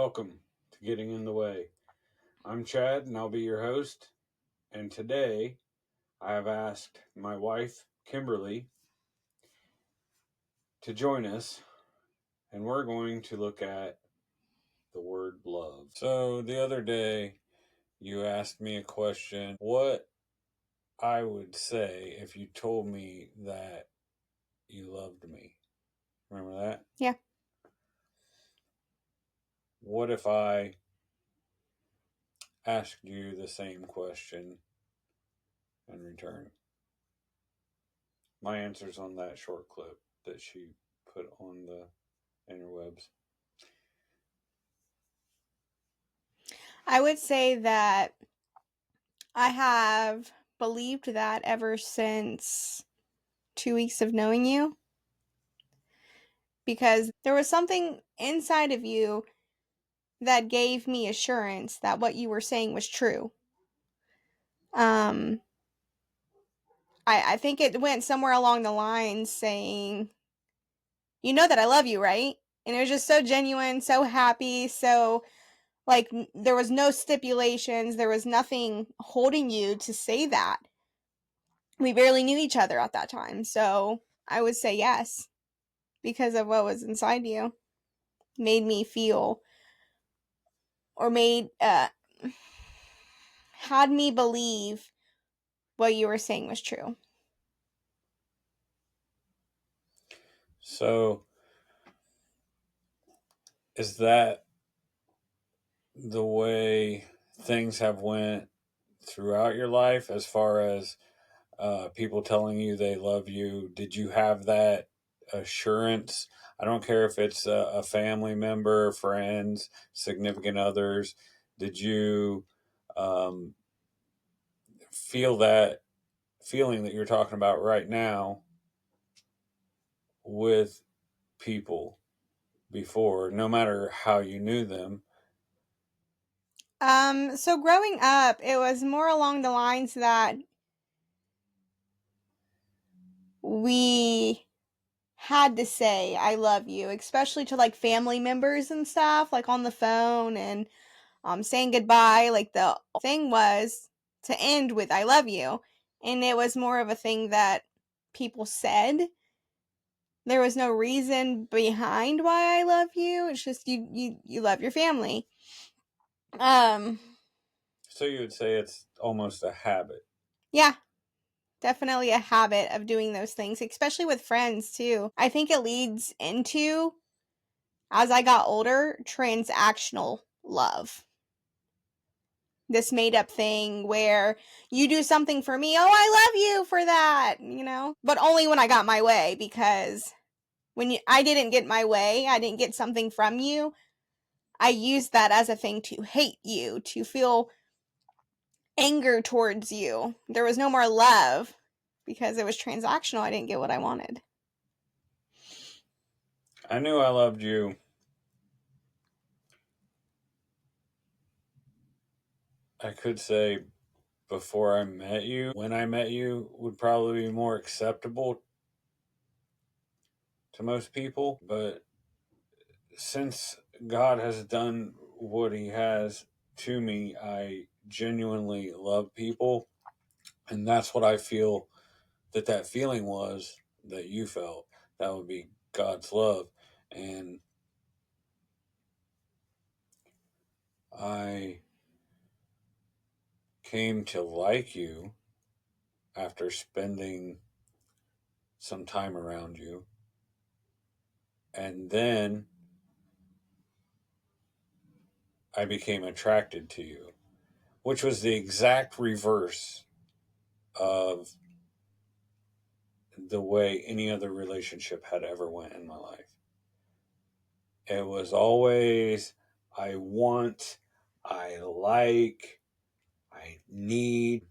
welcome to Getting in the Way. I'm Chad and I'll be your host. And today I have asked my wife, Kimberly, to join us, and we're going to look at the word love. So, the other day, you asked me a question what I would say if you told me that you loved me. Remember that? Yeah. What if I asked you the same question in return? My answer's on that short clip that she put on the interwebs. I would say that I have believed that ever since 2 weeks of knowing you, because there was something inside of you that gave me assurance that what you were saying was true. Um, I think it went somewhere along the lines saying, you know that I love you, right? And it was just so genuine, so happy, so like there was no stipulations, there was nothing holding you to say that. We barely knew each other at that time, so I would say yes, because of what was inside you. Made me feel, or had me believe what you were saying was true. So, is that the way things have went throughout your life as far as people telling you they love you? Did you have that assurance? I don't care if it's a family member, friends, significant others. Did you um, feel that feeling that you're talking about right now with people before, no matter how you knew them? So growing up, it was more along the lines that we had to say I love you, especially to like family members and stuff, like on the phone and saying goodbye. Like the thing was to end with I love you. And it was more of a thing that people said. There was no reason behind why I love you. It's just you love your family. Um So you would say it's almost a habit. yeah, definitely a habit of doing those things, especially with friends too. I think it leads into, as I got older, transactional love. This made up thing where you do something for me, oh, I love you for that, but only when I got my way, because I didn't get my way, I didn't get something from you, I used that as a thing to hate you, to feel anger towards you. There was no more love because it was transactional. I didn't get what I wanted. I knew I loved you I could say before I met you. When I met you would probably be more acceptable to most people, but since God has done what he has to me, I genuinely love people, and that's what I feel that feeling was that you felt. That would be God's love. And I came to like you after spending some time around you. And then I became attracted to you, which was the exact reverse of the way any other relationship had ever went in my life. It was always I want, I like, I need,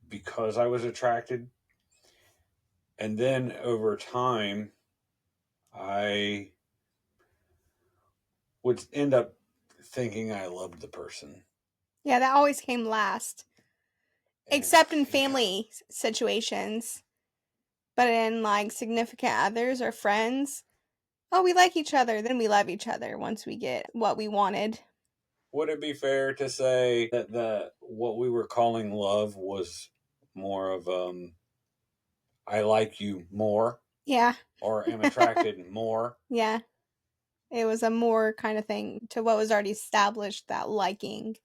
because I was attracted. And then over time, I would end up thinking I loved the person. Yeah, that always came last, And except in yeah, family situations. But in like significant others or friends, oh, we like each other, then we love each other once we get what we wanted. Would it be fair to say that what we were calling love was more of I like you more Yeah. or am attracted more? Yeah. It was a more kind of thing to what was already established, that liking.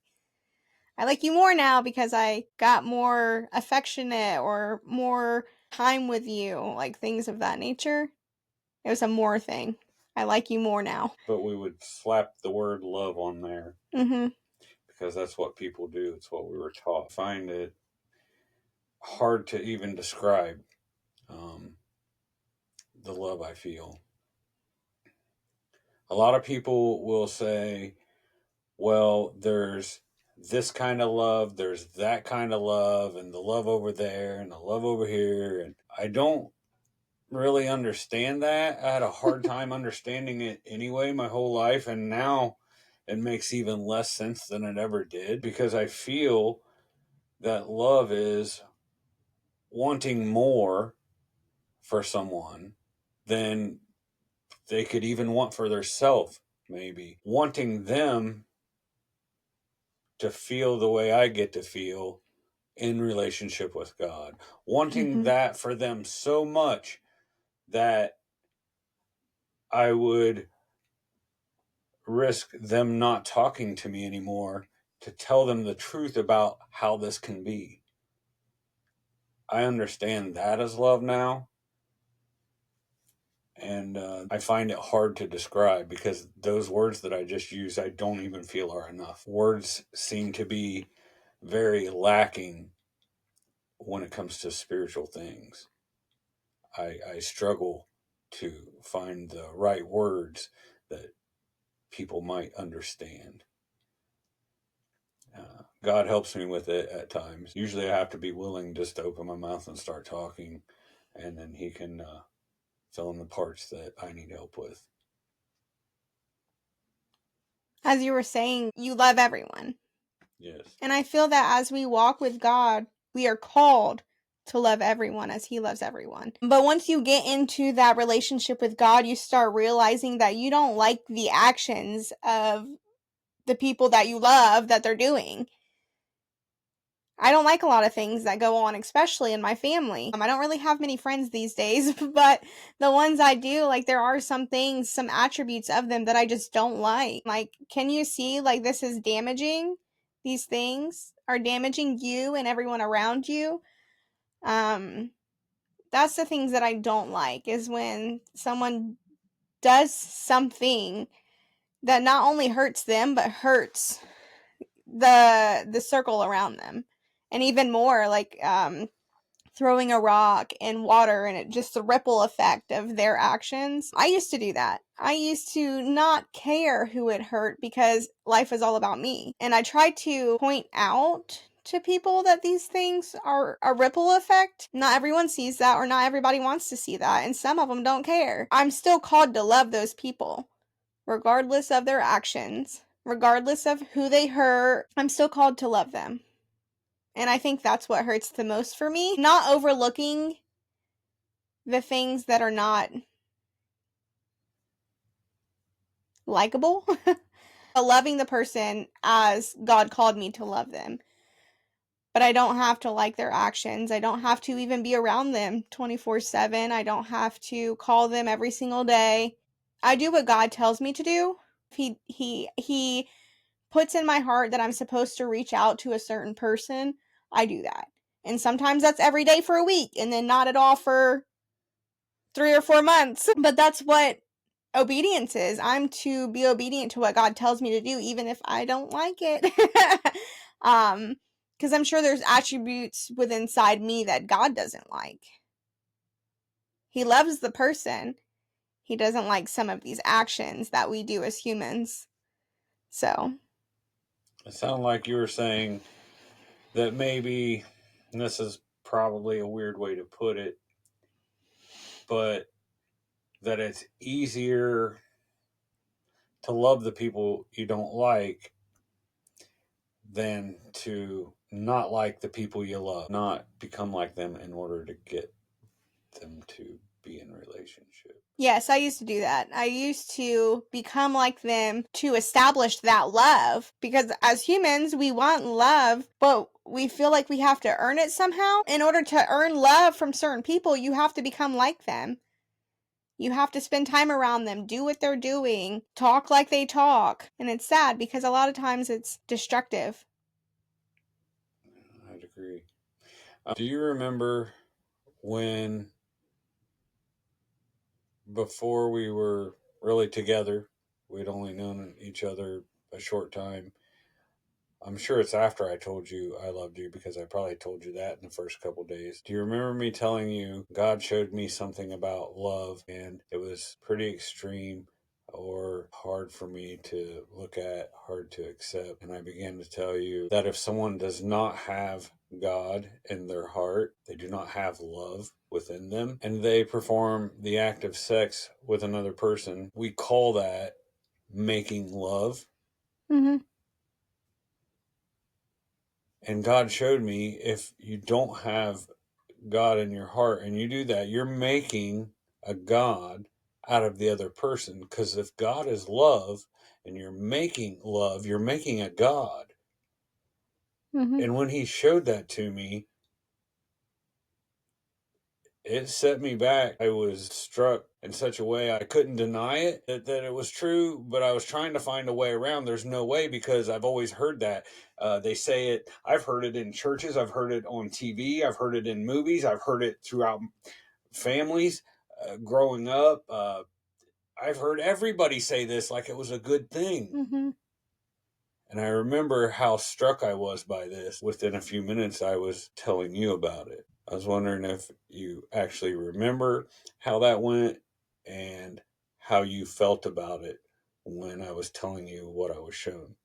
I like you more now because I got more affectionate or more time with you, like things of that nature. It was a more thing. I like you more now. But we would slap the word love on there Mm-hmm. because that's what people do. It's what we were taught. I find it hard to even describe um, the love I feel. A lot of people will say, well, there's this kind of love, there's that kind of love, and the love over there, and the love over here. And I don't really understand that. I had a hard time understanding it anyway my whole life. And now it makes even less sense than it ever did because I feel that love is wanting more for someone than they could even want for themselves, maybe wanting them to feel the way I get to feel in relationship with God, wanting Mm-hmm. that for them so much that I would risk them not talking to me anymore to tell them the truth about how this can be. I understand that as love now. And I find it hard to describe because those words that I just used, I don't even feel are enough. Words seem to be very lacking when it comes to spiritual things. I struggle to find the right words that people might understand. God helps me with it at times. Usually, I have to be willing just to open my mouth and start talking, and then He can fill in the parts that I need help with. As you were saying, you love everyone. Yes. And I feel that as we walk with God, we are called to love everyone as He loves everyone. But once you get into that relationship with God, you start realizing that you don't like the actions of the people that you love that they're doing. I don't like a lot of things that go on, especially in my family. I don't really have many friends these days, but the ones I do, like, there are some things, some attributes of them that I just don't like. Like, can you see, like, this is damaging? These things are damaging you and everyone around you. Um, that's the things that I don't like, is when someone does something that not only hurts them, but hurts the circle around them. And even more, like, throwing a rock in water and it just the ripple effect of their actions. I used to do that. I used to not care who it hurt because life is all about me. And I tried to point out to people that these things are a ripple effect. Not everyone sees that, or not everybody wants to see that, and some of them don't care. I'm still called to love those people, regardless of their actions, regardless of who they hurt. I'm still called to love them. And I think that's what hurts the most for me. Not overlooking the things that are not likable, loving the person as God called me to love them. But I don't have to like their actions. I don't have to even be around them 24/7. I don't have to call them every single day. I do what God tells me to do. He puts in my heart that I'm supposed to reach out to a certain person. I do that. And sometimes that's every day for a week and then not at all for 3 or 4 months. But that's what obedience is. I'm to be obedient to what God tells me to do, even if I don't like it. Because I'm sure there's attributes within inside me that God doesn't like. He loves the person. He doesn't like some of these actions that we do as humans. So, It sounded like you were saying that maybe, and this is probably a weird way to put it, but that it's easier to love the people you don't like than to not like the people you love, not become like them in order to get them to be in relationship. Yes, I used to do that. I used to become like them to establish that love because as humans, we want love, but we feel like we have to earn it somehow. In order to earn love from certain people, you have to become like them. You have to spend time around them, do what they're doing, talk like they talk. And it's sad because a lot of times it's destructive. I'd agree. Do you remember when, before we were really together, we'd only known each other a short time? I'm sure it's after I told you I loved you because I probably told you that in the first couple days. Do you remember me telling you God showed me something about love and it was pretty extreme or hard for me to look at, hard to accept? And I began to tell you that if someone does not have God in their heart, they do not have love within them, and they perform the act of sex with another person, we call that making love. Mm-hmm. And God showed me if you don't have God in your heart and you do that, you're making a God out of the other person. Because if God is love and you're making love, you're making a God. Mm-hmm. And when He showed that to me, it set me back. I was struck in such a way I couldn't deny it, that it was true, but I was trying to find a way around. There's no way because I've always heard that. They say it, I've heard it in churches, I've heard it on TV, I've heard it in movies, I've heard it throughout families growing up. I've heard everybody say this like it was a good thing. Mm-hmm. And I remember how struck I was by this. Within a few minutes, I was telling you about it. I was wondering if you actually remember how that went and how you felt about it when I was telling you what I was shown.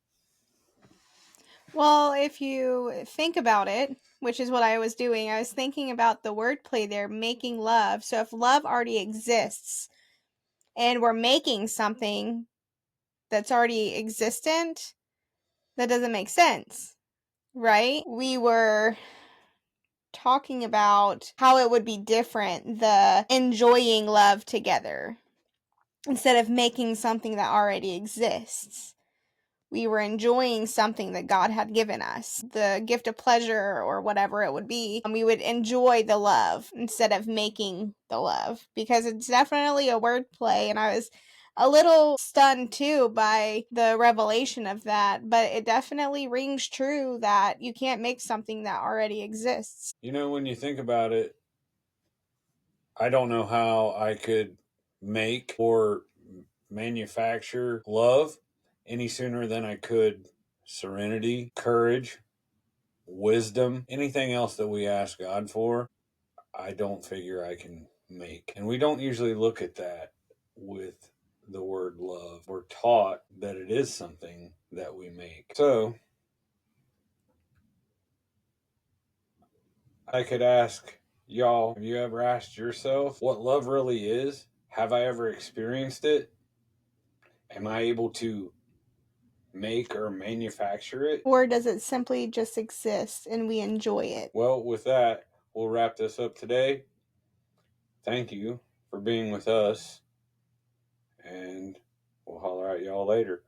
Well, if you think about it, which is what I was doing, I was thinking about the wordplay there, making love. So if love already exists and we're making something that's already existent, that doesn't make sense, right? We were talking about how it would be different, the enjoying love together instead of making something that already exists. We were enjoying something that God had given us, the gift of pleasure or whatever it would be. And we would enjoy the love instead of making the love because it's definitely a wordplay. And I was a little stunned too by the revelation of that, but it definitely rings true that you can't make something that already exists. You know, when you think about it, I don't know how I could make or manufacture love any sooner than I could serenity, courage, wisdom, anything else that we ask God for. I don't figure I can make. And we don't usually look at that with the word love. We're taught that it is something that we make. So I could ask y'all, have you ever asked yourself what love really is? Have I ever experienced it? Am I able to make or manufacture it? Or does it simply just exist and we enjoy it? Well, with that, we'll wrap this up today. Thank you for being with us, and we'll holler at y'all later.